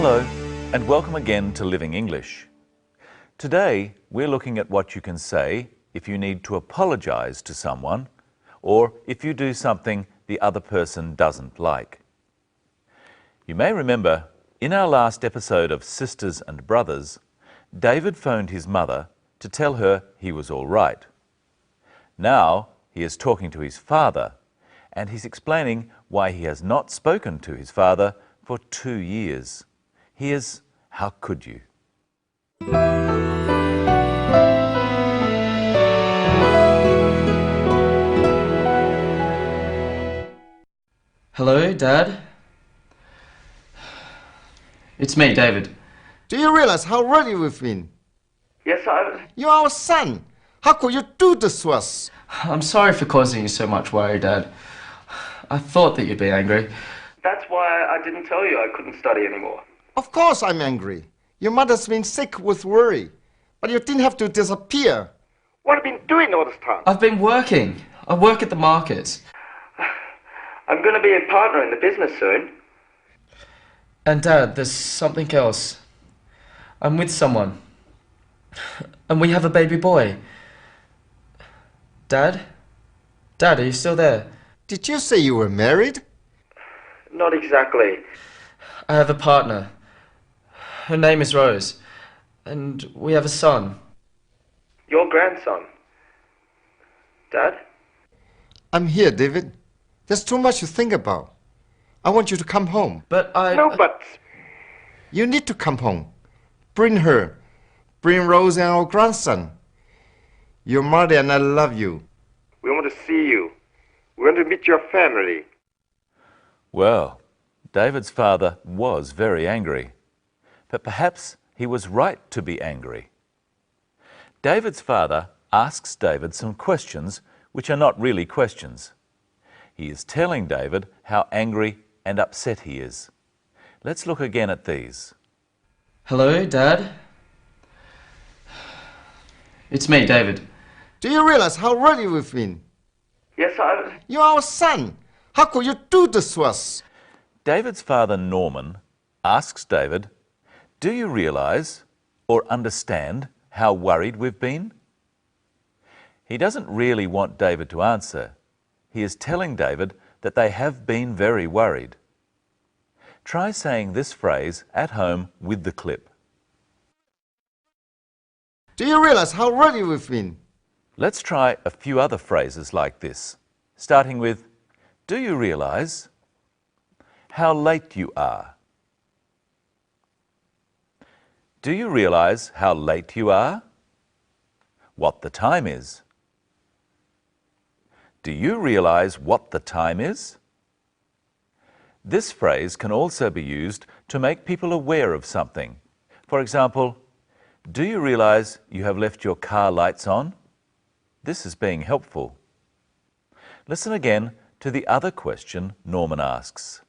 Hello, and welcome again to Living English. Today, we're looking at what you can say if you need to apologize to someone, or if you do something the other person doesn't like. You may remember, in our last episode of Sisters and Brothers, David phoned his mother to tell her he was all right. Now, he is talking to his father, and he's explaining why he has not spoken to his father for 2 years. Here's How Could You? Hello, Dad? It's me, David. Do you realize how ready we've been? Yes, You're our son. How could you do this to us? I'm sorry for causing you so much worry, Dad. I thought that you'd be angry. That's why I didn't tell you I couldn't study anymore. Of course I'm angry. Your mother's been sick with worry. But you didn't have to disappear. What have you been doing all this time? I've been working. I work at the market. I'm going to be a partner in the business soon. And Dad, there's something else. I'm with someone. And we have a baby boy. Dad? Dad, are you still there? Did you say you were married? Not exactly. I have a partner. Her name is Rose. And we have a son. Your grandson. Dad? I'm here, David. There's too much to think about. I want you to come home. But I... No buts. You need to come home. Bring her. Bring Rose and our grandson. Your mother and I love you. We want to see you. We want to meet your family. Well, David's father was very angry, but perhaps he was right to be angry. David's father asks David some questions which are not really questions. He is telling David how angry and upset he is. Let's look again at these. Hello, Dad? It's me, David. Do you realize how ready we've been? Yes, You're our son. How could you do this to us? David's father, Norman, asks David, "Do you realize or understand how worried we've been?" He doesn't really want David to answer. He is telling David that they have been very worried. Try saying this phrase at home with the clip. Do you realize how ready we've been? Let's try a few other phrases like this, starting with, "Do you realize how late you are?" Do you realize how late you are? What the time is? Do you realize what the time is? This phrase can also be used to make people aware of something. For example, do you realize you have left your car lights on? This is being helpful. Listen again to the other question Norman asks.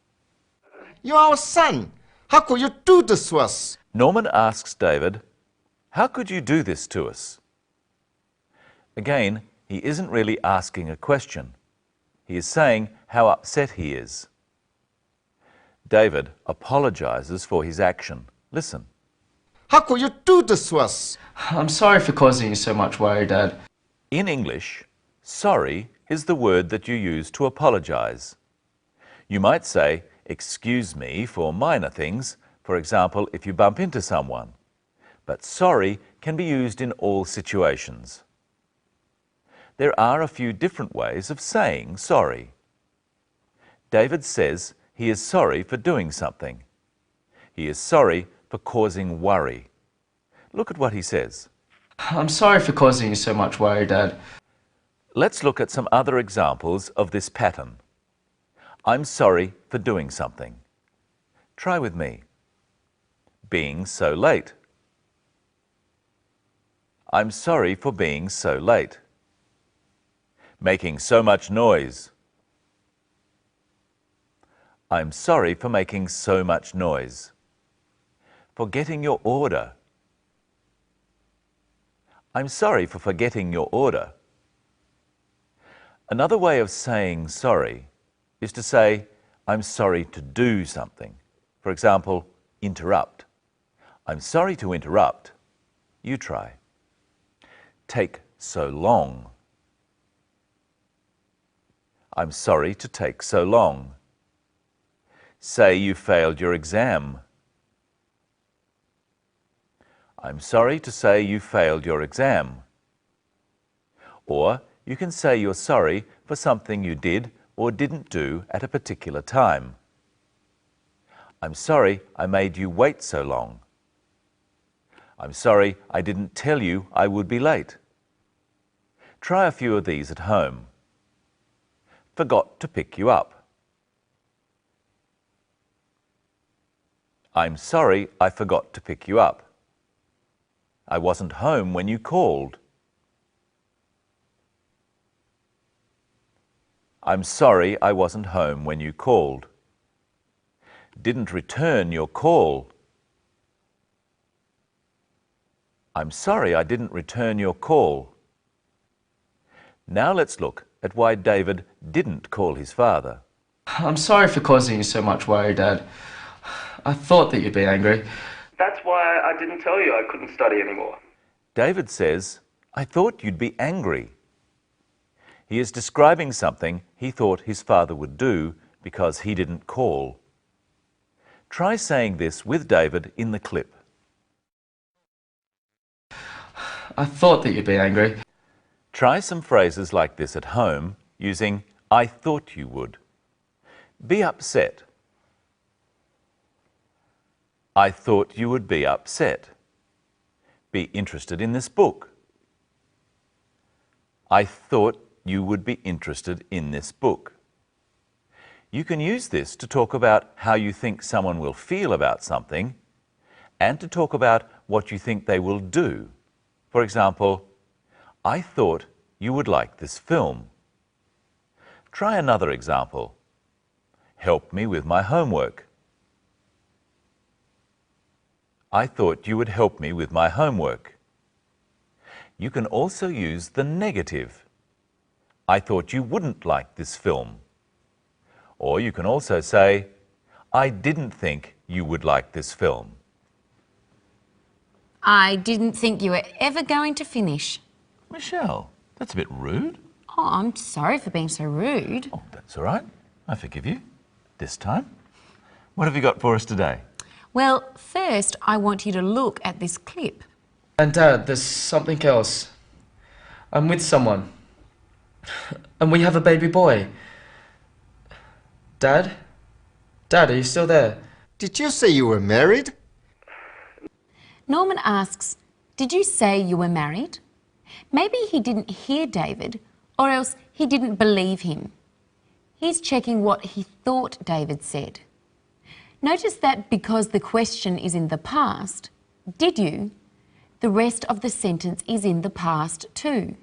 You're our son. How could you do this to us? Norman asks David, "How could you do this to us?" Again, he isn't really asking a question. He is saying how upset he is. David apologizes for his action. Listen. How could you do this to us? I'm sorry for causing you so much worry, Dad. In English, sorry is the word that you use to apologize. You might say, "Excuse me," for minor things, for example, if you bump into someone. But sorry can be used in all situations. There are a few different ways of saying sorry. David says he is sorry for doing something. He is sorry for causing worry. Look at what he says. I'm sorry for causing you so much worry, Dad. Let's look at some other examples of this pattern. I'm sorry for doing something. Try with me. Being so late. I'm sorry for being so late. Making so much noise. I'm sorry for making so much noise. Forgetting your order. I'm sorry for forgetting your order. Another way of saying sorry is to say, I'm sorry to do something. For example, interrupt. I'm sorry to interrupt. You try. Take so long. I'm sorry to take so long. Say you failed your exam. I'm sorry to say you failed your exam. Or you can say you're sorry for something you did or didn't do at a particular time. I'm sorry I made you wait so long. I'm sorry I didn't tell you I would be late. Try a few of these at home. Forgot to pick you up. I'm sorry I forgot to pick you up. I wasn't home when you called. I'm sorry I wasn't home when you called. Didn't return your call. I'm sorry I didn't return your call. Now let's look at why David didn't call his father. I'm sorry for causing you so much worry, Dad. I thought that you'd be angry. That's why I didn't tell you I couldn't study anymore. David says, I thought you'd be angry. He is describing something he thought his father would do because he didn't call. Try saying this with David in the clip. I thought that you'd be angry. Try some phrases like this at home using I thought you would. Be upset. I thought you would be upset. Be interested in this book. I thought you would be interested in this book. You can use this to talk about how you think someone will feel about something and to talk about what you think they will do. For example, I thought you would like this film. Try another example. Help me with my homework. I thought you would help me with my homework. You can also use the negative. I thought you wouldn't like this film. Or you can also say, I didn't think you would like this film. I didn't think you were ever going to finish. Michelle, that's a bit rude. Oh, I'm sorry for being so rude. Oh, that's all right. I forgive you. This time. What have you got for us today? Well, first I want you to look at this clip. And Dad, there's something else. I'm with someone. And we have a baby boy. Dad? Dad, are you still there? Did you say you were married? Norman asks, did you say you were married? Maybe he didn't hear David, or else he didn't believe him. He's checking what he thought David said. Notice that because the question is in the past, did you? The rest of the sentence is in the past too.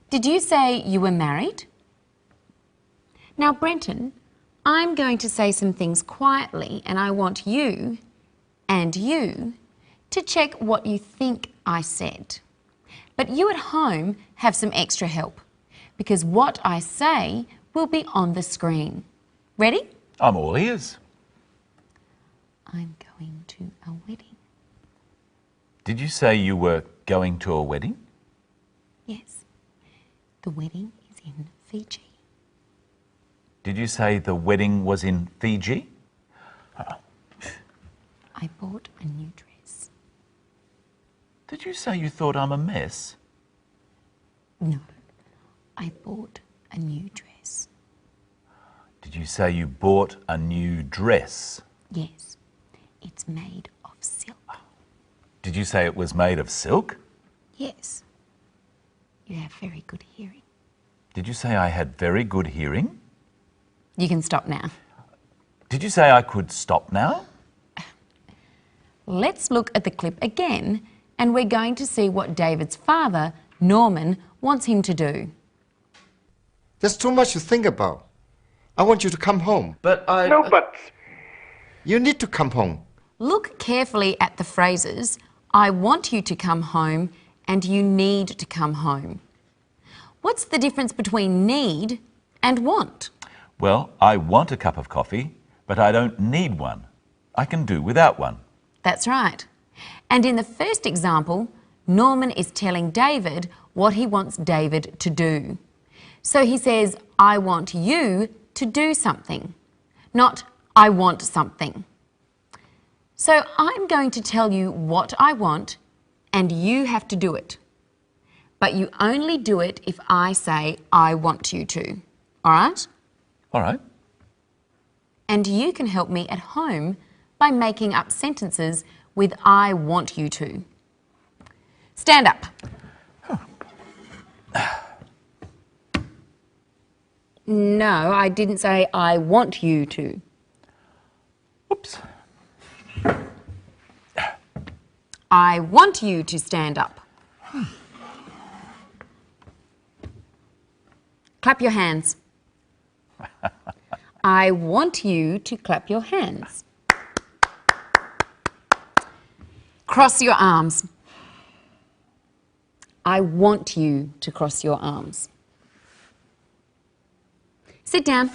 Did you say you were married? Now, Brenton, I'm going to say some things quietly and I want you and you to check what you think I said. But you at home have some extra help because what I say will be on the screen. Ready? I'm all ears. I'm going to a wedding. Did you say you were going to a wedding? Yes. The wedding is in Fiji. Did you say the wedding was in Fiji? I bought a new dress. Did you say you thought I'm a mess? No, I bought a new dress. Did you say you bought a new dress? Yes, it's made of silk. Did you say it was made of silk? Yes, you have very good hearing. Did you say I had very good hearing? You can stop now. Did you say I could stop now? Let's look at the clip again and we're going to see what David's father, Norman, wants him to do. There's too much to think about. I want you to come home. But I... No buts. You need to come home. Look carefully at the phrases, I want you to come home and you need to come home. What's the difference between need and want? Well, I want a cup of coffee, but I don't need one. I can do without one. That's right. And in the first example, Norman is telling David what he wants David to do. So he says, I want you to do something, not I want something. So I'm going to tell you what I want and you have to do it. But you only do it if I say I want you to. All right? All right. And you can help me at home by making up sentences with I want you to. Stand up. No, I didn't say I want you to. Oops. I want you to stand up. Clap your hands. I want you to clap your hands. Cross your arms. I want you to cross your arms. Sit down.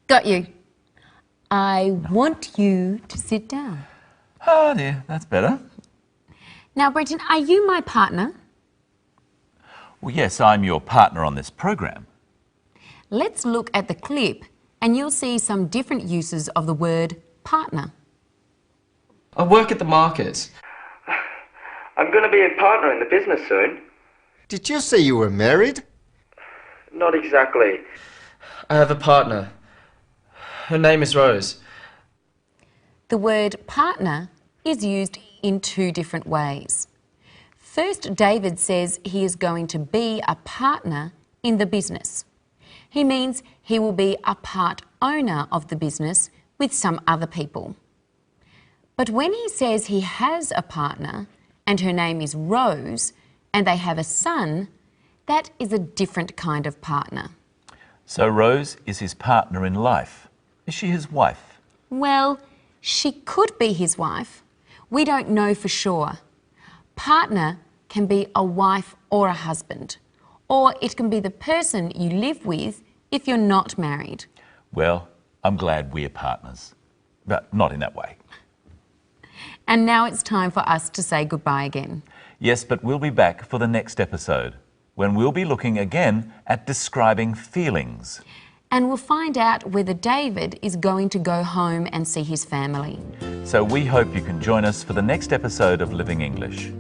Got you. I want you to sit down. Oh dear, that's better. Now, Brenton, are you my partner? Well, yes, I'm your partner on this program. Let's look at the clip and you'll see some different uses of the word partner. I work at the market. I'm going to be a partner in the business soon. Did you say you were married? Not exactly. I have a partner. Her name is Rose. The word partner is used in two different ways. First, David says he is going to be a partner in the business. He means he will be a part owner of the business with some other people. But when he says he has a partner and her name is Rose and they have a son, that is a different kind of partner. So Rose is his partner in life. Is she his wife? Well, she could be his wife. We don't know for sure. Partner can be a wife or a husband, or it can be the person you live with if you're not married. Well, I'm glad we're partners, but not in that way. And now it's time for us to say goodbye again. Yes, but we'll be back for the next episode, when we'll be looking again at describing feelings. And we'll find out whether David is going to go home and see his family. So we hope you can join us for the next episode of Living English.